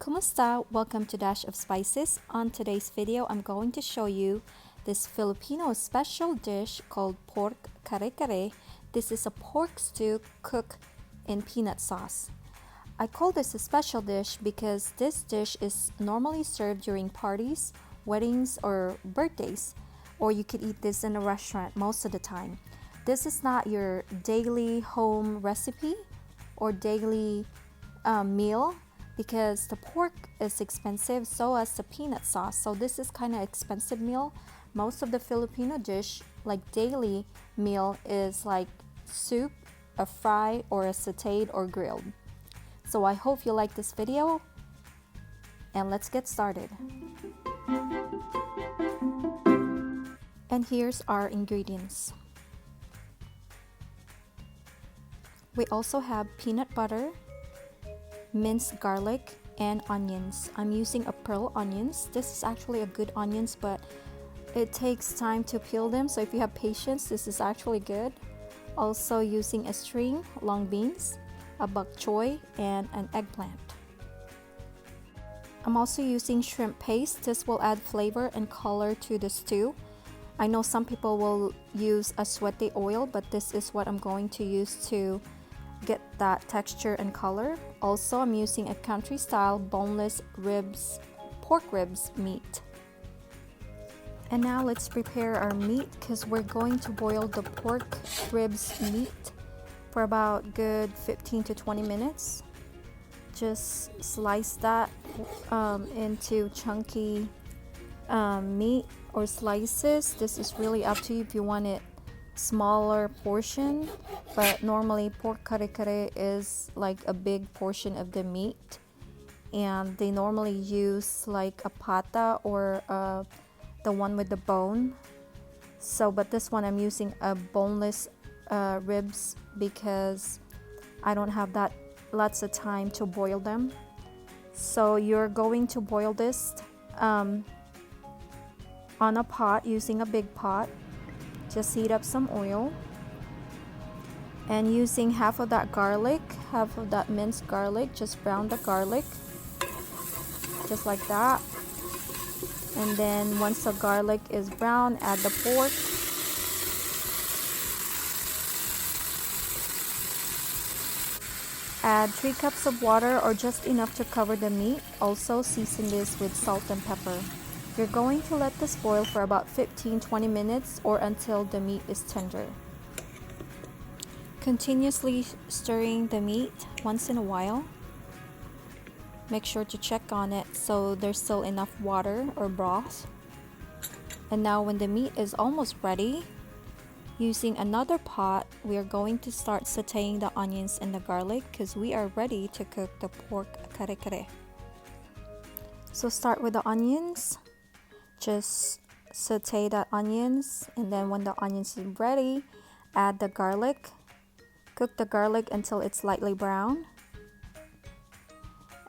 Kumusta? Welcome to Dash of Spices. On today's video, I'm going to show you this Filipino special dish called Pork Kare Kare. This is a pork stew cooked in peanut sauce. I call this a special dish because this dish is normally served during parties, weddings, or birthdays, or you could eat this in a restaurant most of the time. This is not your daily home recipe or daily meal because the pork is expensive, so is the peanut sauce. So this is kind of expensive meal. Most of the Filipino dish, like daily meal, is like soup, a fry, or a sauteed or grilled. So I hope you like this video, and let's get started. And here's our ingredients. We also have peanut butter, minced garlic, and onions. I'm using a pearl onions. This is actually a good onions, but it takes time to peel them, so if you have patience, this is actually good. Also using a string long beans, a bok choy, and an eggplant. I'm also using shrimp paste. This will add flavor and color to the stew. I know some people will use a sweaty oil, but this is what I'm going to use to get that texture and color. Also, I'm using a country style boneless pork ribs meat. And now let's prepare our meat because we're going to boil the pork ribs meat for about good 15 to 20 minutes. Just slice that into chunky meat or slices. This is really up to you if you want it smaller portion, but normally pork kare kare is like a big portion of the meat, and they normally use like a pata or the one with the bone. So but this one I'm using a boneless ribs because I don't have that lots of time to boil them. So you're going to boil this on a pot using a big pot. Just heat up some oil, and using half of that garlic, half of that minced garlic, just brown the garlic just like that. And then once the garlic is brown, add the pork. Add 3 cups of water or just enough to cover the meat. Also season this with salt and pepper. You're going to let this boil for about 15-20 minutes or until the meat is tender. Continuously stirring the meat once in a while. Make sure to check on it so there's still enough water or broth. And now when the meat is almost ready, using another pot, we are going to start sauteing the onions and the garlic because we are ready to cook the pork kare kare. So start with the onions. Just saute the onions, and then when the onions is ready, add the garlic. Cook the garlic until it's lightly brown.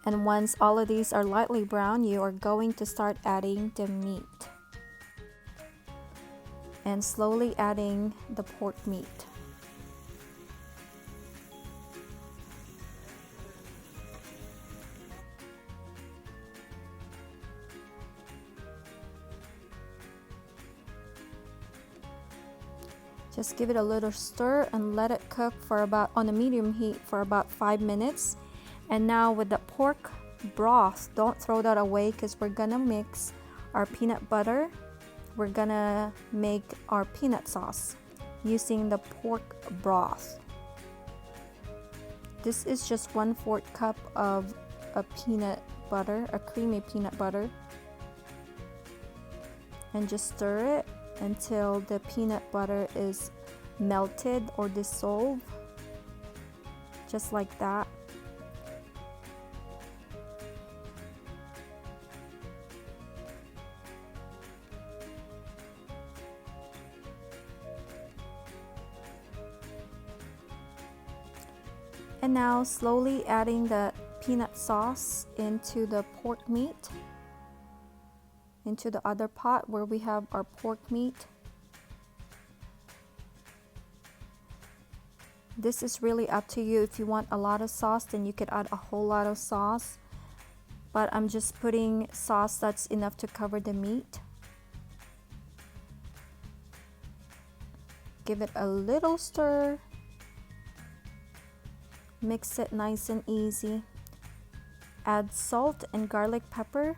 And once all of these are lightly brown, you are going to start adding the meat. And slowly adding the pork meat. Just give it a little stir and let it cook for about on a medium heat for about 5 minutes. And now with the pork broth, don't throw that away because we're gonna mix our peanut butter. We're gonna make our peanut sauce using the pork broth. This is just 1/4 cup of a peanut butter, a creamy peanut butter. And just stir it until the peanut butter is melted or dissolved, just like that. And now slowly adding the peanut sauce into the pork meat, into the other pot where we have our pork meat. This is really up to you. If you want a lot of sauce, then you could add a whole lot of sauce. but I'm just putting sauce that's enough to cover the meat. Give it a little stir. Mix it nice and easy. Add salt and garlic pepper.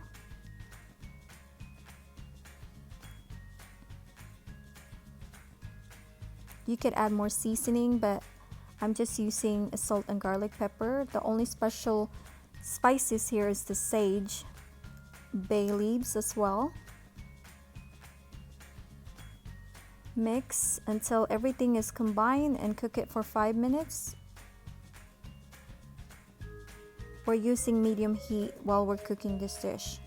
You could add more seasoning, but I'm just using salt and garlic pepper. The only special spices here is the sage, bay leaves as well. Mix until everything is combined and cook it for 5 minutes. We're using medium heat while we're cooking this dish.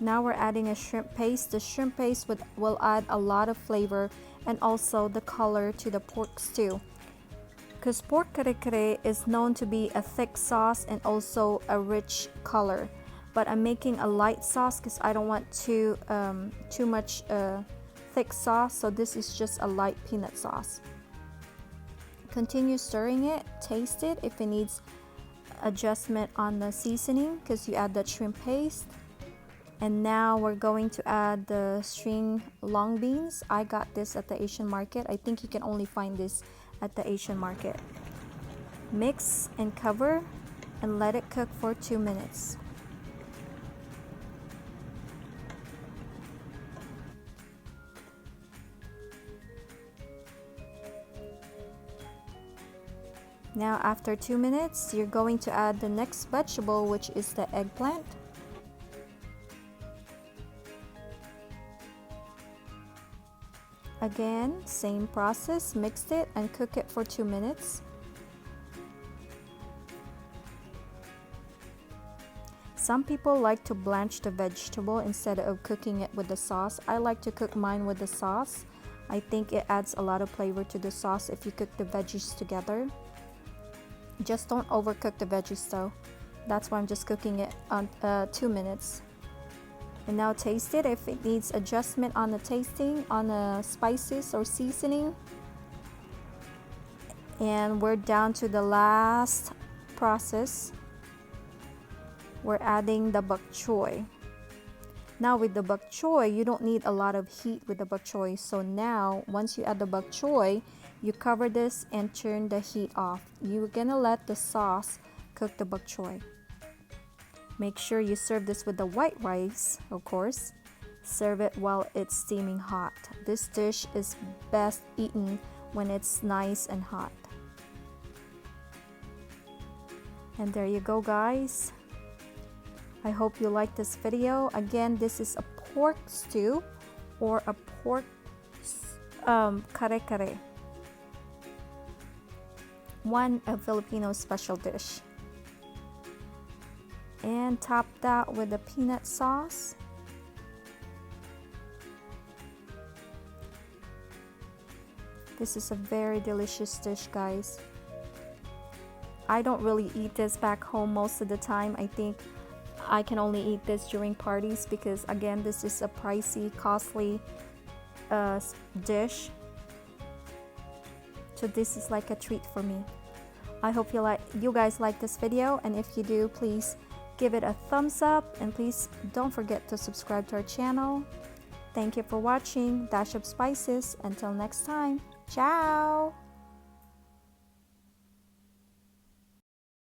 Now we're adding a shrimp paste. The shrimp paste will add a lot of flavor and also the color to the pork stew. Because pork kare kare is known to be a thick sauce and also a rich color. But I'm making a light sauce because I don't want too much thick sauce. So this is just a light peanut sauce. Continue stirring it. Taste it if it needs adjustment on the seasoning because you add that shrimp paste. And now we're going to add the string long beans. I got this at the Asian market. I think you can only find this at the Asian market. Mix and cover and let it cook for 2 minutes. Now after 2 minutes, you're going to add the next vegetable, which is the eggplant. Again, same process, mix it and cook it for 2 minutes. Some people like to blanch the vegetable instead of cooking it with the sauce. I like to cook mine with the sauce. I think it adds a lot of flavor to the sauce if you cook the veggies together. Just don't overcook the veggies though. That's why I'm just cooking it on 2 minutes. And now taste it if it needs adjustment on the tasting, on the spices or seasoning. And we're down to the last process. We're adding the bok choy. Now with the bok choy, you don't need a lot of heat with the bok choy. So now, once you add the bok choy, you cover this and turn the heat off. You're gonna let the sauce cook the bok choy. Make sure you serve this with the white rice, of course. Serve it while it's steaming hot. This dish is best eaten when it's nice and hot. And there you go, guys. I hope you like this video. Again, this is a pork stew or a pork kare kare. A Filipino special dish. And top that with the peanut sauce. This is a very delicious dish, guys. I don't really eat this back home most of the time. I think I can only eat this during parties because again, this is a pricey, costly dish. So this is like a treat for me. I hope you guys like this video, and if you do, please give it a thumbs up, and please don't forget to subscribe to our channel. Thank you for watching Dash of Spices. Until next time, ciao!